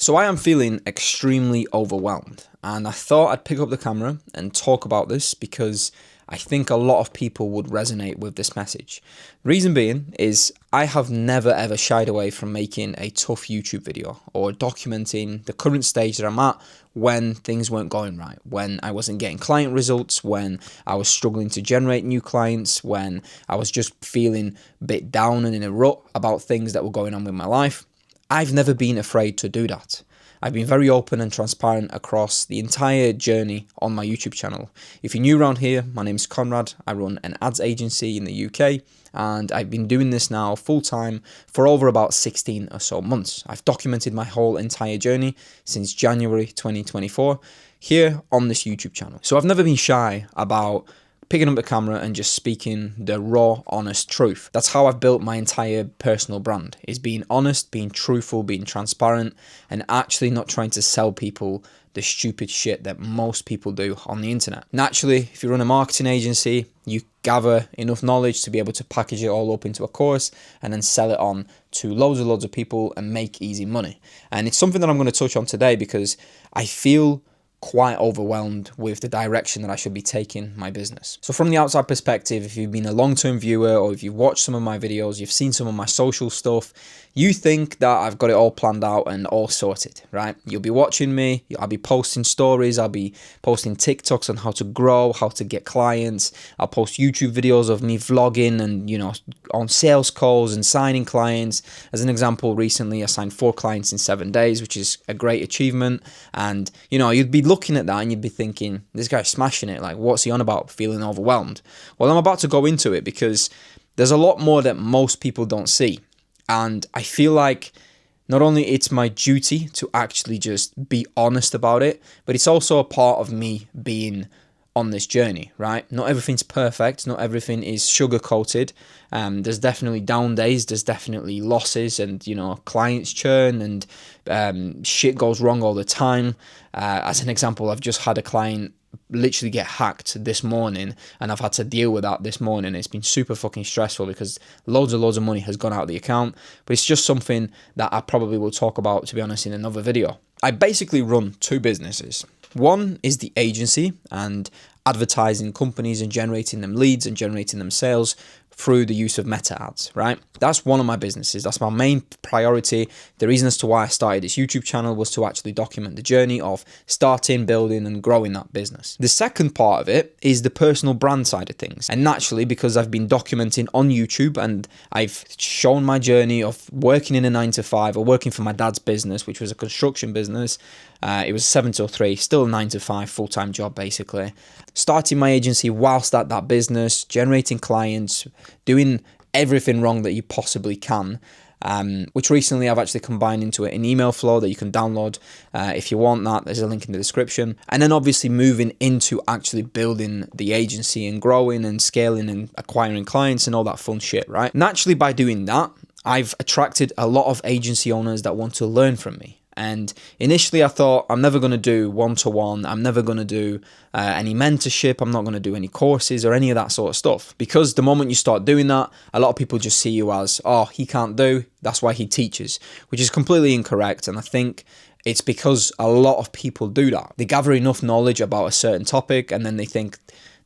So I am feeling extremely overwhelmed, and I thought I'd pick up the camera and talk about this because I think a lot of people would resonate with this message. Reason being is I have never ever shied away from making a tough YouTube video or documenting the current stage that I'm at when things weren't going right, when I wasn't getting client results, when I was struggling to generate new clients, when I was just feeling a bit down and in a rut about things that were going on with my life. I've never been afraid to do that. I've been very open and transparent across the entire journey on my YouTube channel. If you're new around here, my name is Conrad. I run an ads agency in the UK, and I've been doing this now full time for over about 16 or so months. I've documented my whole entire journey since January 2024 here on this YouTube channel. So I've never been shy about picking up the camera and just speaking the raw, honest truth. That's how I've built my entire personal brand, is being honest, being truthful, being transparent, and actually not trying to sell people the stupid shit that most people do on the internet. Naturally, if you run a marketing agency, you gather enough knowledge to be able to package it all up into a course and then sell it on to loads of people and make easy money. And it's something that I'm going to touch on today because I feel quite overwhelmed with the direction that I should be taking my business. So from the outside perspective, if you've been a long-term viewer or if you've watched some of my videos, you've seen some of my social stuff, you think that I've got it all planned out and all sorted, right? You'll be watching me, I'll be posting stories, I'll be posting TikToks on how to grow, how to get clients. I'll post YouTube videos of me vlogging and, on sales calls and signing clients. As an example, recently I signed 4 clients in 7 days, which is a great achievement. And, you'd be looking at that and you'd be thinking, this guy's smashing it. Like, what's he on about? Feeling overwhelmed. Well, I'm about to go into it because there's a lot more that most people don't see. And I feel like not only it's my duty to actually just be honest about it, but it's also a part of me being on this journey, right? Not everything's perfect. Not everything is sugar-coated. There's definitely down days. There's definitely losses and, clients churn and shit goes wrong all the time. As an example, I've just had a client literally get hacked this morning and I've had to deal with that this morning. It's been super fucking stressful because loads of money has gone out of the account, but it's just something that I probably will talk about, to be honest, in another video. I basically run 2 businesses. One is the agency and advertising companies and generating them leads and generating them sales through the use of meta ads, right? That's one of my businesses. That's my main priority. The reason as to why I started this YouTube channel was to actually document the journey of starting, building, and growing that business. The second part of it is the personal brand side of things. And naturally, because I've been documenting on YouTube and I've shown my journey of working in a 9-to-5 or working for my dad's business, which was a construction business. It was 7 till 3, still a 9-to-5 full-time job, basically. Starting my agency whilst at that business, generating clients, doing everything wrong that you possibly can, which recently I've actually combined into an email flow that you can download if you want that. There's a link in the description. And then obviously moving into actually building the agency and growing and scaling and acquiring clients and all that fun shit, right? Naturally, by doing that, I've attracted a lot of agency owners that want to learn from me. And initially I thought, I'm never going to do one-to-one. I'm never going to do any mentorship. I'm not going to do any courses or any of that sort of stuff. Because the moment you start doing that, a lot of people just see you as, oh, he can't do, that's why he teaches, which is completely incorrect. And I think it's because a lot of people do that. They gather enough knowledge about a certain topic and then they think,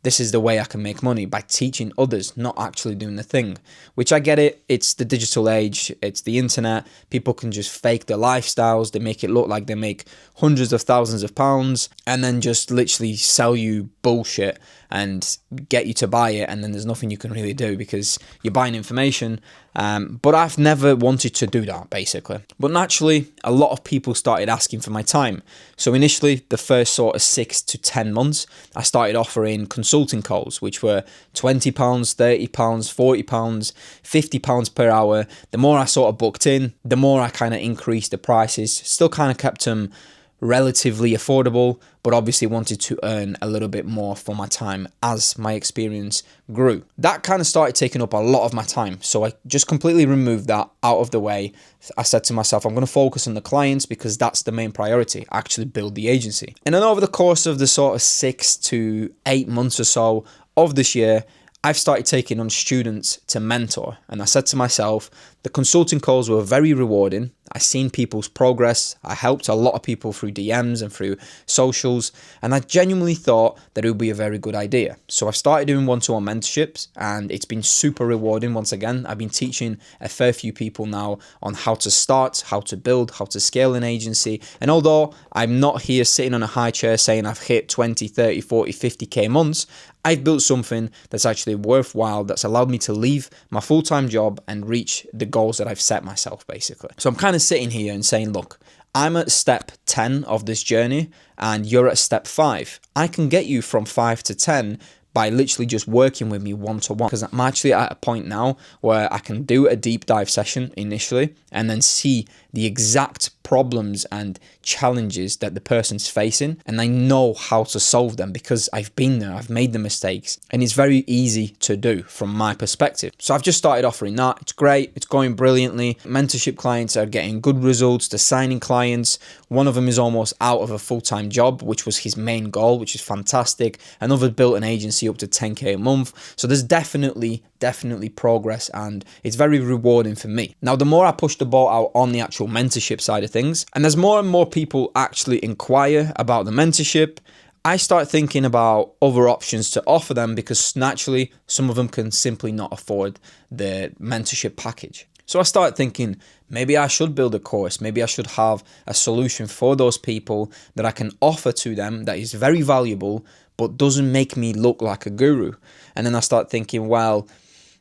this is the way I can make money, by teaching others, not actually doing the thing. Which I get it. It's the digital age. It's the internet. People can just fake their lifestyles. They make it look like they make hundreds of thousands of pounds and then just literally sell you bullshit and get you to buy it. And then there's nothing you can really do because you're buying information. But I've never wanted to do that, basically. But naturally, a lot of people started asking for my time. So initially, the first sort of 6 to 10 months, I started offering consulting calls, which were £20, £30, £40, £50 per hour. The more I sort of booked in, the more I kind of increased the prices. Still kind of kept them relatively affordable, but obviously wanted to earn a little bit more for my time as my experience grew. That kind of started taking up a lot of my time, so I just completely removed that out of the way. I said to myself, I'm going to focus on the clients because that's the main priority, actually build the agency. And then over the course of the sort of 6 to 8 months or so of this year, I've started taking on students to mentor. And I said to myself, the consulting calls were very rewarding I seen people's progress. I helped a lot of people through DMs and through socials, and I genuinely thought that it would be a very good idea. So I started doing one-to-one mentorships, and it's been super rewarding. Once again, I've been teaching a fair few people now on how to start, how to build, how to scale an agency. And although I'm not here sitting on a high chair saying I've hit 20, 30, 40, 50k months, I've built something that's actually worthwhile, that's allowed me to leave my full-time job and reach the goals that I've set myself, basically. So I'm kind of sitting here and saying, look, I'm at step 10 of this journey and you're at step 5. I can get you from 5 to 10 by literally just working with me one-to-one, because I'm actually at a point now where I can do a deep dive session initially and then see the exact problems and challenges that the person's facing, and I know how to solve them because I've been there, I've made the mistakes, and it's very easy to do from my perspective. So I've just started offering that. It's great, it's going brilliantly. Mentorship clients are getting good results, they're signing clients. One of them is almost out of a full-time job, which was his main goal, which is fantastic. Another built an agency up to 10k a month. So there's definitely progress, and it's very rewarding for me. Now, the more I push the ball out on the actual mentorship side of things, and as more and more people actually inquire about the mentorship, I start thinking about other options to offer them, because naturally some of them can simply not afford the mentorship package. So I started thinking, maybe I should build a course, maybe I should have a solution for those people that I can offer to them that is very valuable but doesn't make me look like a guru. And then I start thinking, well,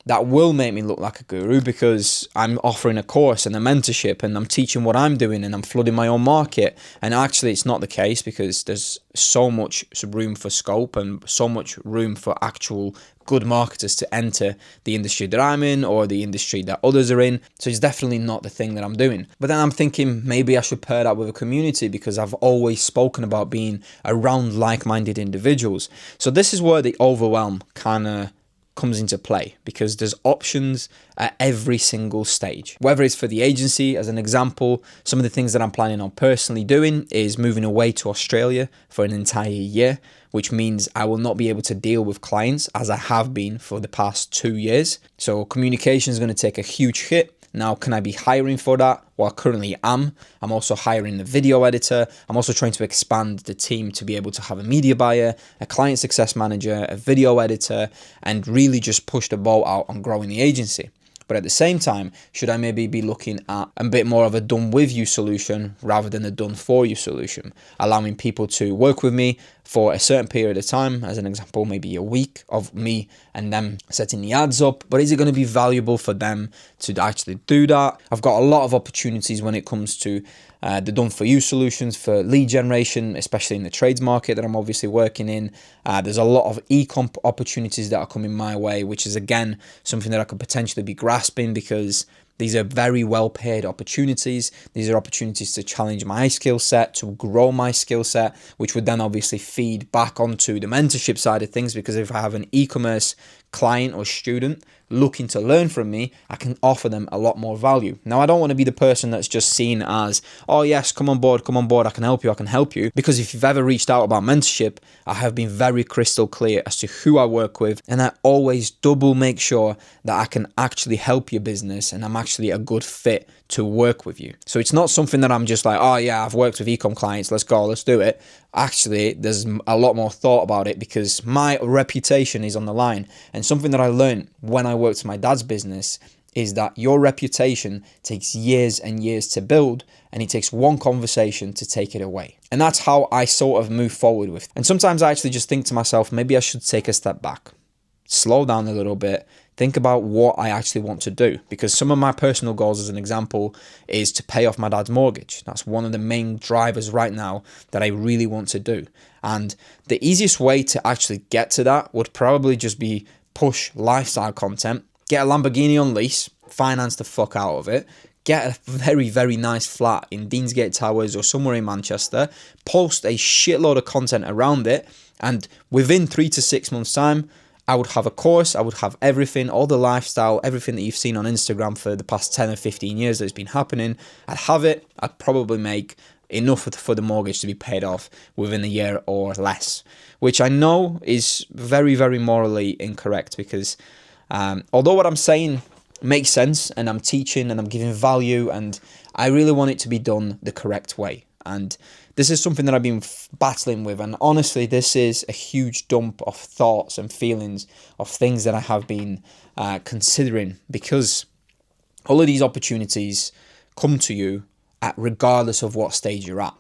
that will make me look like a guru because I'm offering a course and a mentorship and I'm teaching what I'm doing and I'm flooding my own market. And actually it's not the case, because there's so much room for scope and so much room for actual good marketers to enter the industry that I'm in or the industry that others are in. So it's definitely not the thing that I'm doing. But then I'm thinking maybe I should pair that with a community, because I've always spoken about being around like-minded individuals. So this is where the overwhelm kind of comes into play, because there's options at every single stage. Whether it's for the agency, as an example, some of the things that I'm planning on personally doing is moving away to Australia for an entire year, which means I will not be able to deal with clients as I have been for the past 2 years. So communication is going to take a huge hit. Now, can I be hiring for that? Well, I currently am. I'm also hiring a video editor. I'm also trying to expand the team to be able to have a media buyer, a client success manager, a video editor, and really just push the ball out on growing the agency. But at the same time, should I maybe be looking at a bit more of a done with you solution rather than a done for you solution, allowing people to work with me for a certain period of time, as an example, maybe a week of me and them setting the ads up. But is it going to be valuable for them to actually do that? I've got a lot of opportunities when it comes to the done for you solutions for lead generation, especially in the trades market that I'm obviously working in. There's a lot of e-com opportunities that are coming my way, which is again something that I could potentially be grasping, because these are very well paid opportunities. These are opportunities to challenge my skill set, to grow my skill set, which would then obviously feed back onto the mentorship side of things, because if I have an e-commerce client or student looking to learn from me, I can offer them a lot more value. Now, I don't want to be the person that's just seen as, oh yes, come on board, I can help you. Because if you've ever reached out about mentorship, I have been very crystal clear as to who I work with, and I always double make sure that I can actually help your business and I'm actually a good fit to work with you. So it's not something that I'm just like, oh yeah, I've worked with ecom clients, let's go, let's do it. Actually, there's a lot more thought about it, because my reputation is on the line. And something that I learned when I worked my dad's business is that your reputation takes years and years to build, and it takes one conversation to take it away. And that's how I sort of move forward with. And sometimes I actually just think to myself, maybe I should take a step back, slow down a little bit, think about what I actually want to do. Because some of my personal goals, as an example, is to pay off my dad's mortgage. That's one of the main drivers right now that I really want to do. And the easiest way to actually get to that would probably just be push lifestyle content, get a Lamborghini on lease, finance the fuck out of it, get a very, very nice flat in Deansgate Towers or somewhere in Manchester, post a shitload of content around it, and within 3 to 6 months' time, I would have a course, I would have everything, all the lifestyle, everything that you've seen on Instagram for the past 10 or 15 years that has been happening. I'd have it, I'd probably make enough for the mortgage to be paid off within a year or less, which I know is very, very morally incorrect, because although what I'm saying makes sense and I'm teaching and I'm giving value, and I really want it to be done the correct way. And this is something that I've been battling with, and honestly this is a huge dump of thoughts and feelings of things that I have been considering, because all of these opportunities come to you at regardless of what stage you're at.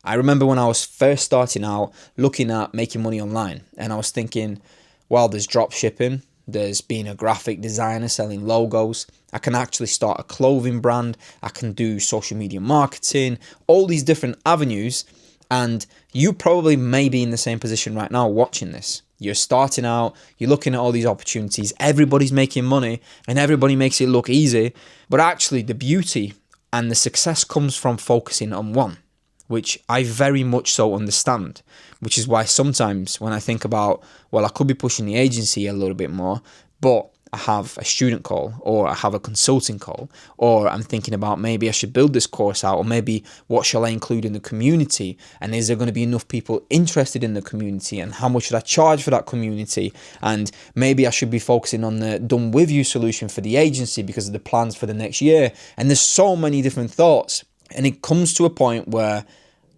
I remember when I was first starting out looking at making money online, and I was thinking, well, there's drop shipping, there's being a graphic designer selling logos, I can actually start a clothing brand, I can do social media marketing, all these different avenues. And you probably may be in the same position right now watching this. You're starting out, you're looking at all these opportunities, everybody's making money and everybody makes it look easy. But actually the beauty and the success comes from focusing on one, which I very much so understand, which is why sometimes when I think about, well, I could be pushing the agency a little bit more, but I have a student call or I have a consulting call, or I'm thinking about maybe I should build this course out, or maybe what shall I include in the community, and is there going to be enough people interested in the community, and how much should I charge for that community, and maybe I should be focusing on the done with you solution for the agency because of the plans for the next year. And there's so many different thoughts, and it comes to a point where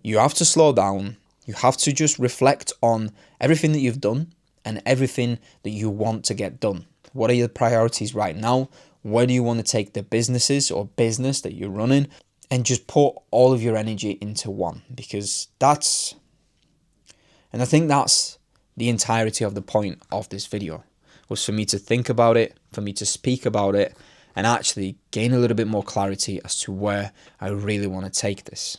you have to slow down, you have to just reflect on everything that you've done and everything that you want to get done. What are your priorities right now? Where do you want to take the business that you're running? And just put all of your energy into one, because I think that's the entirety of the point of this video, was for me to think about it, for me to speak about it, and actually gain a little bit more clarity as to where I really want to take this.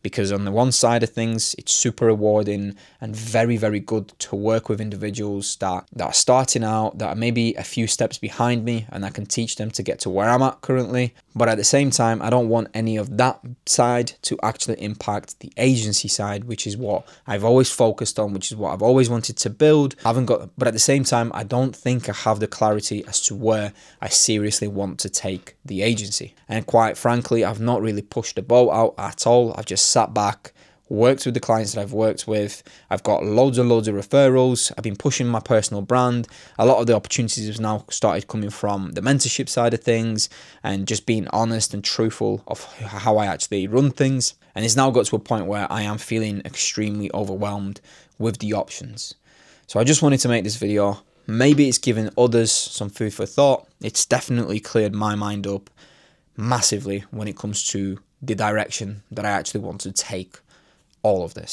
Because on the one side of things, it's super rewarding and very, very good to work with individuals that are starting out, that are maybe a few steps behind me, and I can teach them to get to where I'm at currently. But at the same time, I don't want any of that side to actually impact the agency side, which is what I've always focused on, which is what I've always wanted to build. But at the same time, I don't think I have the clarity as to where I seriously want to take the agency. And quite frankly, I've not really pushed the boat out at all. I've just sat back, worked with the clients that I've worked with. I've got loads and loads of referrals. I've been pushing my personal brand. A lot of the opportunities have now started coming from the mentorship side of things, and just being honest and truthful of how I actually run things. And it's now got to a point where I am feeling extremely overwhelmed with the options. So I just wanted to make this video. Maybe it's given others some food for thought. It's definitely cleared my mind up massively when it comes to the direction that I actually want to take all of this.